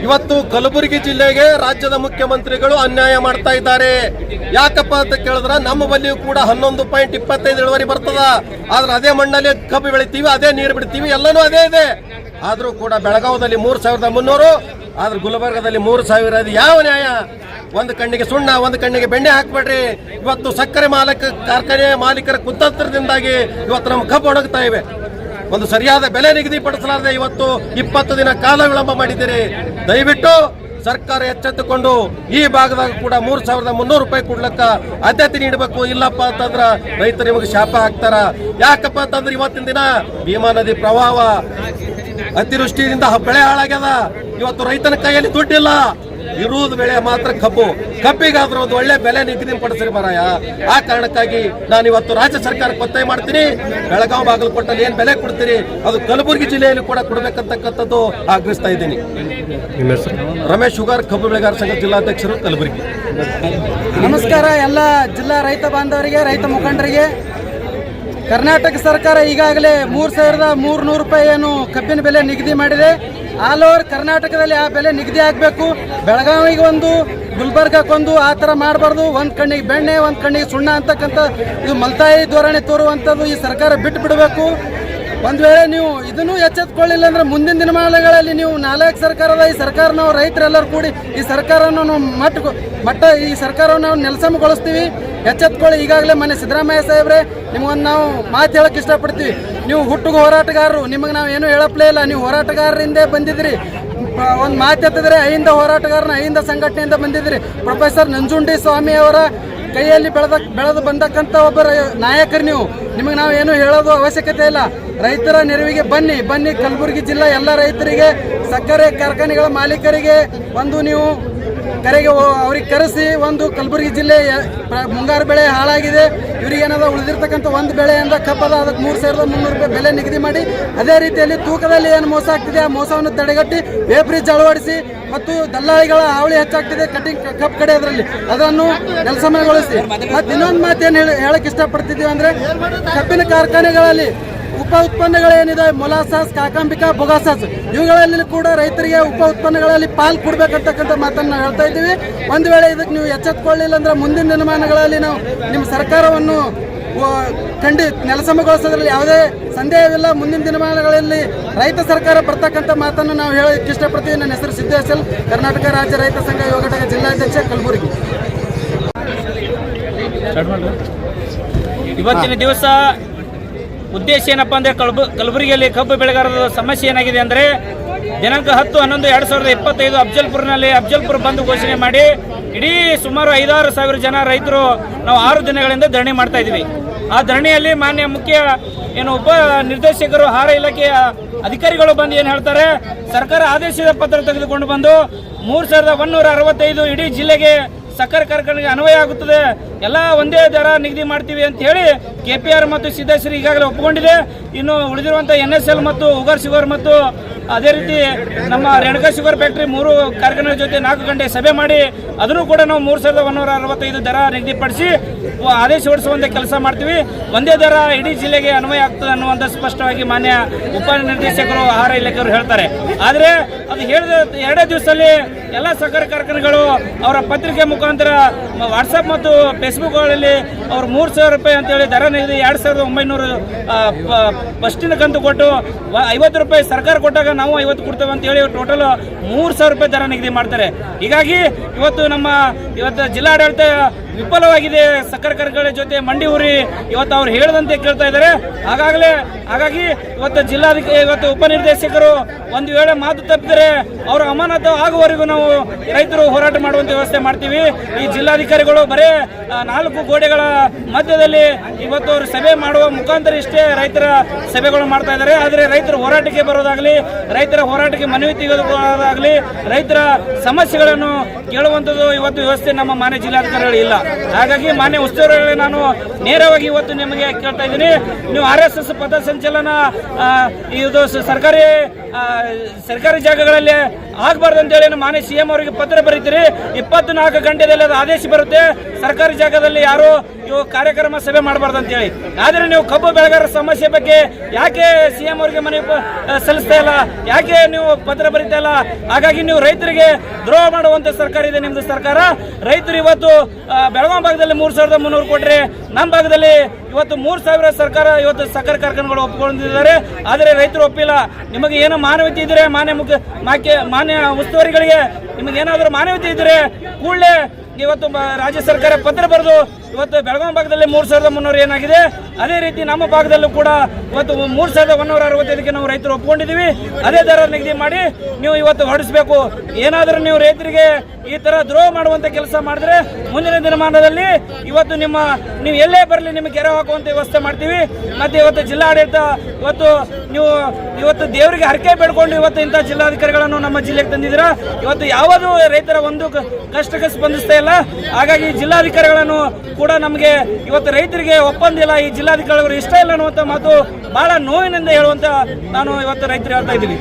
ಇವತ್ತು ಕಲಬುರಗಿ ಜಿಲ್ಲೆಗೆ ರಾಜ್ಯದ ಮುಖ್ಯಮಂತ್ರಿಗಳು ಅನ್ಯಾಯ ಮಾಡ್ತಾ ಇದ್ದಾರೆ. ಯಾಕಪ್ಪ ಅಂತ ಕೇಳಿದ್ರೆ ನಮ್ಮ ಬಲ್ಲಿಯೂ ಕೂಡ 11.25 ಇಳುವರಿ ಬರ್ತದ. ಆದ್ರೆ ಅದೇ ಮಣ್ಣಲ್ಲಿ ಕಬ್ಬು ಬೆಳಿತೀವಿ, ಅದೇ ನೀರು ಬಿಡ್ತೀವಿ, ಎಲ್ಲನೂ ಅದೇ ಇದೆ. ಆದ್ರೂ ಕೂಡ ಬೆಳಗಾವದಲ್ಲಿ 3,300, ಆದ್ರೆ ಗುಲ್ಬರ್ಗದಲ್ಲಿ 3,000. ಅದು ಯಾವ ನ್ಯಾಯ? ಒಂದು ಕಣ್ಣಿಗೆ ಸುಣ್ಣ, ಒಂದು ಕಣ್ಣಿಗೆ ಬೆಣ್ಣೆ ಹಾಕ್ಬೇಡ್ರಿ. ಇವತ್ತು ಸಕ್ಕರೆ ಕಾರ್ಖಾನೆ ಮಾಲೀಕರ ಕುತಂತ್ರದಿಂದಾಗಿ ಇವತ್ತು ನಮ್ಮ ಕಬ್ಬು ಒಣಗ್ತಾ ಇವೆ. ಒಂದು ಸರಿಯಾದ ಬೆಲೆ ನಿಗದಿಪಡಿಸಲಾರದೆ ಇವತ್ತು 20 ದಿನ ಕಾಲ ವಿಳಂಬ ಮಾಡಿದ್ದೀರಿ. ದಯವಿಟ್ಟು ಸರ್ಕಾರ ಎಚ್ಚೆತ್ತುಕೊಂಡು ಈ ಭಾಗದಾಗ ಕೂಡ 3,300 ರೂಪಾಯಿ ಕೊಡ್ಲಕ್ಕ ಆದ್ಯತೆ ನೀಡಬೇಕು. ಇಲ್ಲಪ್ಪ ಅಂತಂದ್ರ ರೈತರು ನಿಮಗೆ ಶಾಪ ಹಾಕ್ತಾರ. ಯಾಕಪ್ಪ ಅಂತಂದ್ರೆ ಇವತ್ತಿನ ದಿನ ಭೀಮಾ ನದಿ ಪ್ರವಾಹ, ಅತಿವೃಷ್ಟಿಯಿಂದ ಬೆಳೆ ಹಾಳಾಗ್ಯದ. ಇವತ್ತು ರೈತನ ಕೈಯಲ್ಲಿ ದುಡ್ಡಿಲ್ಲ, ಇರುವುದು ಬೆಳೆ ಮಾತ್ರ ಕಬ್ಬು. ಕಬ್ಬಿಗಾದ್ರೂ ಒಂದು ಒಳ್ಳೆ ಬೆಲೆ ನಿಗದಿಪಡಿಸ್ರಿ ಮಾರಾಯ. ಆ ಕಾರಣಕ್ಕಾಗಿ ನಾನು ಇವತ್ತು ರಾಜ್ಯ ಸರ್ಕಾರಕ್ಕೆ ಒತ್ತಾಯ ಮಾಡ್ತೀನಿ. ಬೆಳಗಾವಿ ಬಾಗಲಕೋಟಲ್ಲಿ ಏನ್ ಬೆಲೆ ಕೊಡ್ತೀರಿ ಅದು ಕಲಬುರಗಿ ಜಿಲ್ಲೆಯಲ್ಲಿ ಕೂಡ ಕೊಡಬೇಕಂತಕ್ಕಂಥದ್ದು ಆಗ್ರಹಿಸ್ತಾ ಇದ್ದೀನಿ. ರಮೇಶ್ ಶುಗರ್, ಕಬ್ಬು ಬೆಳೆಗಾರ ಸಂಘ ಜಿಲ್ಲಾಧ್ಯಕ್ಷರು, ಕಲಬುರಗಿ. ನಮಸ್ಕಾರ ಎಲ್ಲ ಜಿಲ್ಲಾ ರೈತ ಬಾಂಧವರಿಗೆ, ರೈತ ಮುಖಂಡರಿಗೆ. ಕರ್ನಾಟಕ ಸರ್ಕಾರ ಈಗಾಗಲೇ 3,300 ರೂಪಾಯಿ ಏನು ಕಬ್ಬಿನ ಬೆಲೆ ನಿಗದಿ ಮಾಡಿದೆ. ಆಲ್ ಓವರ್ ಕರ್ನಾಟಕದಲ್ಲಿ ಆ ಬೆಲೆ ನಿಗದಿ ಆಗಬೇಕು. ಬೆಳಗಾವಿಗೆ ಒಂದು, ಗುಲ್ಬರ್ಗಕ್ಕೊಂದು, ಆ ಥರ ಮಾಡಬಾರ್ದು. ಒಂದು ಕಣ್ಣಿಗೆ ಬೆಣ್ಣೆ, ಒಂದು ಕಣ್ಣಿಗೆ ಸುಣ್ಣ ಅಂತಕ್ಕಂಥ ಇದು ಮಲ್ತಾಯಿ ಧೋರಣೆ ತೋರುವಂಥದ್ದು ಈ ಸರ್ಕಾರ ಬಿಟ್ಟು ಬಿಡಬೇಕು. ಒಂದು ವೇಳೆ ನೀವು ಇದನ್ನು ಎಚ್ಚೆತ್ತುಕೊಳ್ಳಿಲ್ಲ ಅಂದ್ರೆ ಮುಂದಿನ ದಿನಮಾನಗಳಲ್ಲಿ ನೀವು 4 ಸರ್ಕಾರದ ಈ ಸರ್ಕಾರ, ನಾವು ರೈತರೆಲ್ಲರೂ ಕೂಡಿ ಈ ಸರ್ಕಾರವನ್ನು ಮಟ್ಟ ಈ ಸರ್ಕಾರವನ್ನು ನಾವು ನೆಲಸಮಗೊಳಿಸ್ತೀವಿ. ಎಚ್ಚೆತ್ಕೊಳ್ಳಿ. ಈಗಾಗಲೇ ಮನೆ ಸಿದ್ದರಾಮಯ್ಯ ಸಾಹೇಬ್ರೆ, ನಿಮಗೊಂದು ನಾವು ಮಾತು ಹೇಳಕ್ಕೆ ಇಷ್ಟಪಡ್ತೀವಿ. ನೀವು ಹುಟ್ಟುಗ ಹೋರಾಟಗಾರರು, ನಿಮಗೆ ನಾವು ಏನೂ ಹೇಳಪ್ಲೇ ಇಲ್ಲ. ನೀವು ಹೋರಾಟಗಾರರಿಂದ ಬಂದಿದ್ರಿ. ಒಂದು ಮಾತು ಎತ್ತಿದ್ರೆ ಅಹಿಂದ ಹೋರಾಟಗಾರನ, ಅಹಿಂದ ಸಂಘಟನೆಯಿಂದ ಬಂದಿದ್ರಿ. ಪ್ರೊಫೆಸರ್ ನಂಜುಂಡಿ ಸ್ವಾಮಿ ಅವರ ಕೈಯಲ್ಲಿ ಬೆಳೆದು ಬಂದಕ್ಕಂಥ ಒಬ್ಬರ ನಾಯಕರು ನೀವು. ನಿಮಗೆ ನಾವು ಏನು ಹೇಳೋದು ಅವಶ್ಯಕತೆ ಇಲ್ಲ. ರೈತರ ನೆರವಿಗೆ ಬನ್ನಿ. ಕಲಬುರಗಿ ಜಿಲ್ಲಾ ಎಲ್ಲ ರೈತರಿಗೆ, ಸಕ್ಕರೆ ಕಾರ್ಖಾನೆಗಳ ಮಾಲೀಕರಿಗೆ ಒಂದು ನೀವು ಕರೆಗೆ ಅವ್ರಿಗೆ ಕರೆಸಿ, ಒಂದು ಕಲಬುರಗಿ ಜಿಲ್ಲೆ ಮುಂಗಾರು ಬೆಳೆ ಹಾಳಾಗಿದೆ, ಇವರಿಗೇನಾದ ಉಳಿದಿರ್ತಕ್ಕಂಥ ಒಂದು ಬೆಳೆಯಿಂದ ಕಬ್ಬದ ಅದಕ್ಕೆ 3,300 ರೂಪಾಯಿ ಬೆಲೆ ನಿಗದಿ ಮಾಡಿ, ಅದೇ ರೀತಿಯಲ್ಲಿ ತೂಕದಲ್ಲಿ ಏನು ಮೋಸ ಆಗ್ತಿದೆ ಆ ಮೋಸವನ್ನು ತಡೆಗಟ್ಟಿ ವೇಬ್ರಿಡ್ಜ್ ಅಳವಡಿಸಿ, ಮತ್ತು ದಲ್ಲಾಳಿಗಳ ಹಾವಳಿ ಹೆಚ್ಚಾಗ್ತಿದೆ ಕಬ್ಬು ಕಡೆಯೋದ್ರಲ್ಲಿ, ಅದನ್ನು ನೆಲಸಮಗೊಳಿಸಿ. ಮತ್ತು ಇನ್ನೊಂದು ಮಾತೇನು ಹೇಳಕ್ಕೆ ಇಷ್ಟಪಡ್ತಿದ್ದೀವಿ ಅಂದರೆ, ಕಬ್ಬಿನ ಕಾರ್ಖಾನೆಗಳಲ್ಲಿ ಉಪ ಉತ್ಪನ್ನಗಳೇನಿದೆ, ಮೊಲಾಸಸ್, ಕಾಕಂಬಿಕಾ, ಬೊಗಾಸಸ್, ಇವುಗಳಲ್ಲಿ ಕೂಡ ರೈತರಿಗೆ ಉಪ ಉತ್ಪನ್ನಗಳಲ್ಲಿ ಪಾಲು ಕೊಡಬೇಕಂತಕ್ಕಂಥ ಮಾತನ್ನು ನಾವು ಹೇಳ್ತಾ ಇದ್ದೀವಿ. ಒಂದು ವೇಳೆ ಇದಕ್ಕೆ ನೀವು ಎಚ್ಚೆತ್ತುಕೊಳ್ಳಿಲ್ಲ ಅಂದ್ರೆ ಮುಂದಿನ ದಿನಮಾನಗಳಲ್ಲಿ ನಾವು ನಿಮ್ಮ ಸರ್ಕಾರವನ್ನು ನೆಲಸಮಗೊಳಿಸೋದ್ರಲ್ಲಿ ಯಾವುದೇ ಸಂದೇಹವಿಲ್ಲ. ಮುಂದಿನ ದಿನಮಾನಗಳಲ್ಲಿ ರೈತ ಸರ್ಕಾರ ಬರ್ತಕ್ಕಂಥ ಮಾತನ್ನು ನಾವು ಹೇಳಕ್ಕೆ ಇಷ್ಟಪಡ್ತೀವಿ. ನನ್ನ ಹೆಸರು ಸಿದ್ದೇಶಲ್, ಕರ್ನಾಟಕ ರಾಜ್ಯ ರೈತ ಸಂಘ ಯುವ ಘಟಕ ಜಿಲ್ಲಾಧ್ಯಕ್ಷ, ಕಲಬುರಗಿ. ಇವತ್ತಿನ ದಿವಸ ಉದ್ದೇಶ ಏನಪ್ಪ ಅಂದರೆ, ಕಲಬುರಗಿಯಲ್ಲಿ ಕಬ್ಬು ಬೆಳೆಗಾರರ ಸಮಸ್ಯೆ ಏನಾಗಿದೆ ಅಂದರೆ, ದಿನಾಂಕ 10/11/2025 ಅಫ್ಜಲ್ಪುರ ಬಂದ್ ಘೋಷಣೆ ಮಾಡಿ ಇಡೀ ಸುಮಾರು 5-6 ಸಾವಿರ ಜನ ರೈತರು ನಾವು 6 ದಿನಗಳಿಂದ ಧರಣಿ ಮಾಡ್ತಾ ಇದ್ವಿ. ಆ ಧರಣಿಯಲ್ಲಿ ಮಾನ್ಯ ಮುಖ್ಯ ಉಪ ನಿರ್ದೇಶಕರು, ಆಹಾರ ಇಲಾಖೆಯ ಅಧಿಕಾರಿಗಳು ಬಂದು ಏನು ಹೇಳ್ತಾರೆ, ಸರ್ಕಾರ ಆದೇಶದ ಪತ್ರ ತೆಗೆದುಕೊಂಡು ಬಂದು 3,165 ಇಡೀ ಜಿಲ್ಲೆಗೆ ಸಕ್ಕರೆ ಕಾರ್ಖಾನೆಗೆ ಅನ್ವಯ ಆಗುತ್ತದೆ, ಎಲ್ಲ ಒಂದೇ ದರ ನಿಗದಿ ಮಾಡ್ತೀವಿ ಅಂತ ಹೇಳಿ KPR ಮತ್ತು ಸಿದ್ದೇಶ್ವರಿ ಈಗಾಗಲೇ ಒಪ್ಪಿಕೊಂಡಿದೆ. ಇನ್ನು ಉಳಿದಿರುವಂಥ NSL ಮತ್ತು ಉಗರ್ ಶುಗರ್ ಮತ್ತು ಅದೇ ರೀತಿ ನಮ್ಮ ರೇಣುಕಾ ಶುಗರ್ ಫ್ಯಾಕ್ಟ್ರಿ 3 ಕಾರ್ಖಾನೆಗಳ ಜೊತೆ 4 ಗಂಟೆ ಸಭೆ ಮಾಡಿ ಅದನ್ನು ಕೂಡ ನಾವು 3,165 ದರ ನಿಗದಿಪಡಿಸಿ ಆದೇಶ ಹೊರಡಿಸುವಂಥ ಕೆಲಸ ಮಾಡ್ತೀವಿ. ಒಂದೇ ದರ ಇಡೀ ಜಿಲ್ಲೆಗೆ ಅನ್ವಯ ಆಗ್ತದೆ ಅನ್ನುವಂಥ ಸ್ಪಷ್ಟವಾಗಿ ಮಾನ್ಯ ಉಪನಿರ್ದೇಶಕರು, ಆಹಾರ ಇಲಾಖೆಯವರು ಹೇಳ್ತಾರೆ. ಆದರೆ ಅದು ಹೇಳಿದ 2 ದಿವಸದಲ್ಲಿ ಎಲ್ಲ ಸಕ್ಕರೆ ಕಾರ್ಖಾನೆಗಳು ಅವರ ಪತ್ರಿಕೆ ಮುಖಾಂತರ, ವಾಟ್ಸಪ್ ಮತ್ತು ಫೇಸ್ಬುಕ್ಗಳಲ್ಲಿ ಅವರು 3,000 ರೂಪಾಯಿ ಅಂತೇಳಿ ದರ ನಿಗದಿ 2,900 ಫಸ್ಟಿನ ಕಂತು ಕೊಟ್ಟು 50 ರೂಪಾಯಿ ಸರ್ಕಾರ ಕೊಟ್ಟಾಗ ನಾವು 50 ಕೊಡ್ತೇವೆ ಅಂತೇಳಿ ಟೋಟಲ್ 3,000 ರೂಪಾಯಿ ದರ ನಿಗದಿ ಮಾಡ್ತಾರೆ. ಹೀಗಾಗಿ ಇವತ್ತು ಜಿಲ್ಲಾಡಳಿತ ವಿಫಲವಾಗಿದೆ. ಸಕ್ಕರೆ ಕಾರ್ಖಾನೆ ಜೊತೆ ಮಂಡಿ ಊರಿ ಇವತ್ತು ಅವ್ರು ಹೇಳದಂತೆ ಕೇಳ್ತಾ ಇದ್ದಾರೆ. ಹಾಗಾಗಿ ಇವತ್ತು ಉಪನಿರ್ದೇಶಕರು ಒಂದು ವೇಳೆ ಮಾತು ತಪ್ಪಿದರೆ ಅವರು ಅಮಾನತು ಆಗುವವರೆಗೂ ನಾವು ರೈತರು ಹೋರಾಟ ಮಾಡುವಂತ ವ್ಯವಸ್ಥೆ ಮಾಡ್ತೀವಿ. ಈ ಜಿಲ್ಲಾಧಿಕಾರಿಗಳು ಬರೇ 4 ಗೋಡೆಗಳ ಮಧ್ಯದಲ್ಲಿ ಇವತ್ತು ಅವರು ಸಭೆ ಮಾಡುವ ಮುಖಾಂತರ ಇಷ್ಟೇ ರೈತರ ಸಭೆಗಳು ಮಾಡ್ತಾ ಇದ್ದಾರೆ. ಆದರೆ ರೈತರ ಹೋರಾಟಕ್ಕೆ ಬರೋದಾಗ್ಲಿ, ರೈತರ ಹೋರಾಟಕ್ಕೆ ಮನವಿ ತೆಗೆದುಕೊಳ್ಳೋದಾಗ್ಲಿ, ರೈತರ ಸಮಸ್ಯೆಗಳನ್ನು ಕೇಳುವಂಥದ್ದು ಇವತ್ತು ವ್ಯವಸ್ಥೆ ನಮ್ಮ ಮಾನ್ಯ ಜಿಲ್ಲಾಧಿಕಾರಿಗಳು ಇಲ್ಲ. ಹಾಗಾಗಿ ಮಾನ್ಯ ಉಸ್ತುವಾರಿ ನಾನು ನೇರವಾಗಿ ಇವತ್ತು ನಿಮಗೆ ಕೇಳ್ತಾ ಇದ್ದೀನಿ, ನೀವು RSS ಪಥ ಸಂಚಲನ ಇದು ಸರ್ಕಾರಿ ಜಾಗಗಳಲ್ಲಿ ಆಗಬಾರ್ದು ಅಂತೇಳಿ ಮಾನ್ಯ CM ಅವರಿಗೆ ಪತ್ರ ಬರೀತೀರಿ. 24 ಗಂಟೆದಲ್ಲಿ ಅದು ಆದೇಶ ಬರುತ್ತೆ, ಸರ್ಕಾರಿ ಜಾಗದಲ್ಲಿ ಯಾರು ಇವು ಕಾರ್ಯಕ್ರಮ ಸಭೆ ಮಾಡಬಾರ್ದು ಅಂತೇಳಿ. ಆದರೆ ನೀವು ಕಬ್ಬು ಬೆಳೆಗಾರರ ಸಮಸ್ಯೆ ಬಗ್ಗೆ ಯಾಕೆ CM ಅವರಿಗೆ ಮನವಿ ಸಲ್ಲಿಸ್ತಾ ಇಲ್ಲ, ಯಾಕೆ ನೀವು ಪತ್ರ ಬರೀತಾ ಇಲ್ಲ? ಹಾಗಾಗಿ ನೀವು ರೈತರಿಗೆ ದ್ರೋಹ ಮಾಡುವಂತ ಸರ್ಕಾರ ಇದೆ ನಿಮ್ದು ಸರ್ಕಾರ. ರೈತರು ಇವತ್ತು ಬೆಳಗಾವಿ ಭಾಗದಲ್ಲಿ 3,300 ಕೊಟ್ರೆ, ನಮ್ಮ ಭಾಗದಲ್ಲಿ ಇವತ್ತು 3,000 ಸರ್ಕಾರ ಇವತ್ತು ಸಕ್ಕರೆ ಕಾರ್ಖಾನೆಗಳು ಒಪ್ಪಿಕೊಂಡಿದ್ದಾರೆ. ಆದರೆ ರೈತರು ಒಪ್ಪಿಲ್ಲ. ನಿಮಗೆ ಏನೋ ಮಾನವೀಯತೆ ಇದ್ರೆ ಮಾನ್ಯ ಉಸ್ತುವಾರಿಗಳಿಗೆ ನಿಮಗೆ ಏನಾದರೂ ಮಾನವೀಯತೆ ಇದ್ರೆ ಕೂಡಲೇ ಇವತ್ತು ರಾಜ್ಯ ಸರ್ಕಾರ ಪತ್ರ ಬರೆದು ಇವತ್ತು ಬೆಳಗಾವಿ ಭಾಗದಲ್ಲಿ 3,300 ಏನಾಗಿದೆ, ಅದೇ ರೀತಿ ನಮ್ಮ ಭಾಗದಲ್ಲೂ ಕೂಡ ಇವತ್ತು 3,165ಕ್ಕೆ ನಾವು ರೈತರು ಒಪ್ಕೊಂಡಿದ್ದೀವಿ. ಅದೇ ದರ ನಿಗದಿ ಮಾಡಿ ನೀವು ಇವತ್ತು ಹೊರಡಿಸಬೇಕು. ಏನಾದರೂ ನೀವು ರೈತರಿಗೆ ಈ ತರ ದ್ರೋಹ ಮಾಡುವಂತ ಕೆಲಸ ಮಾಡಿದ್ರೆ ಮುಂದಿನ ದಿನಮಾನದಲ್ಲಿ ಇವತ್ತು ನೀವು ಎಲ್ಲೇ ಬರಲಿ ನಿಮಗೆ ಗೆರೆ ಹಾಕುವಂತ ವ್ಯವಸ್ಥೆ ಮಾಡ್ತೀವಿ. ಮತ್ತೆ ಇವತ್ತು ಜಿಲ್ಲಾಡಳಿತ ಇವತ್ತು ದೇವರಿಗೆ ಹರಕೆ ಬೇಡ್ಕೊಂಡು ಇವತ್ತು ಇಂಥ ಜಿಲ್ಲಾಧಿಕಾರಿಗಳನ್ನು ನಮ್ಮ ಜಿಲ್ಲೆಗೆ ತಂದಿದ್ದೀರಾ. ಇವತ್ತು ಯಾವುದೂ ರೈತರ ಒಂದು ಕಷ್ಟಕ್ಕೆ ಸ್ಪಂದಿಸ್ತಾ ಇಲ್ಲ. ಹಾಗಾಗಿ ಜಿಲ್ಲಾಧಿಕಾರಿಗಳನ್ನು ಕೂಡ ನಮಗೆ ಇವತ್ತು ರೈತರಿಗೆ ಒಪ್ಪಂದಿಲ್ಲ, ಈ ಜಿಲ್ಲಾಧಿಕಾರಿಗಳು ಇಷ್ಟ ಇಲ್ಲ ಅನ್ನುವಂಥ ಮಾತು ಬಹಳ ನೋವಿನಿಂದ ಹೇಳುವಂತ ನಾನು ಇವತ್ತು ರೈತರು ಹೇಳ್ತಾ ಇದ್ದೀವಿ.